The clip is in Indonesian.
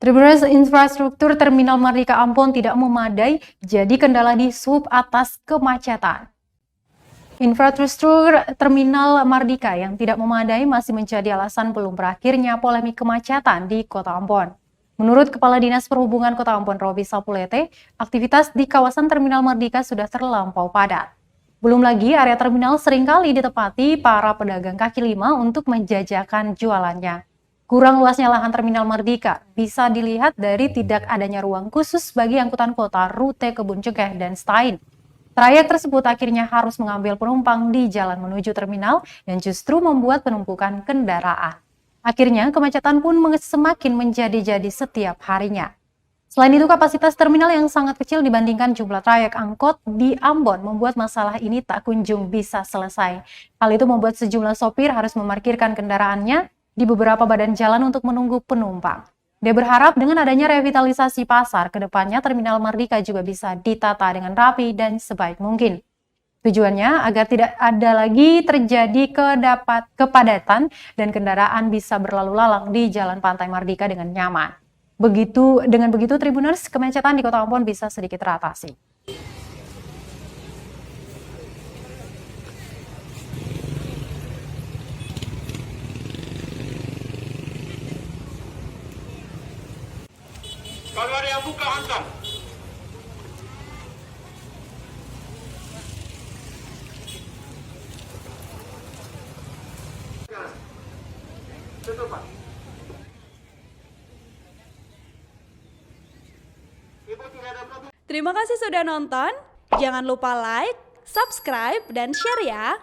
Tribuners, infrastruktur Terminal Mardika Ambon tidak memadai, jadi kendala di sub atas kemacetan. Infrastruktur Terminal Mardika yang tidak memadai masih menjadi alasan belum berakhirnya polemik kemacetan di Kota Ambon. Menurut Kepala Dinas Perhubungan Kota Ambon, Robi Sapulete, aktivitas di kawasan Terminal Mardika sudah terlampau padat. Belum lagi area terminal seringkali ditempati para pedagang kaki lima untuk menjajakan jualannya. Kurang luasnya lahan Terminal Mardika bisa dilihat dari tidak adanya ruang khusus bagi angkutan kota rute Kebun Cengkeh dan Stein. Trayek tersebut akhirnya harus mengambil penumpang di jalan menuju terminal yang justru membuat penumpukan kendaraan. Akhirnya kemacetan pun semakin menjadi-jadi setiap harinya. Selain itu, kapasitas terminal yang sangat kecil dibandingkan jumlah trayek angkot di Ambon membuat masalah ini tak kunjung bisa selesai. Hal itu membuat sejumlah sopir harus memarkirkan kendaraannya di beberapa badan jalan untuk menunggu penumpang. Dia berharap dengan adanya revitalisasi pasar, ke depannya Terminal Mardika juga bisa ditata dengan rapi dan sebaik mungkin. Tujuannya agar tidak ada lagi terjadi kepadatan dan kendaraan bisa berlalu lalang di Jalan Pantai Mardika dengan nyaman. Dengan begitu, Tribuners, kemacetan di Kota Ambon bisa sedikit teratasi. Kalau ada yang buka, hantam. Tutup, Pak. Ibu tidak ada problem. Terima kasih sudah nonton. Jangan lupa like, subscribe, dan share ya.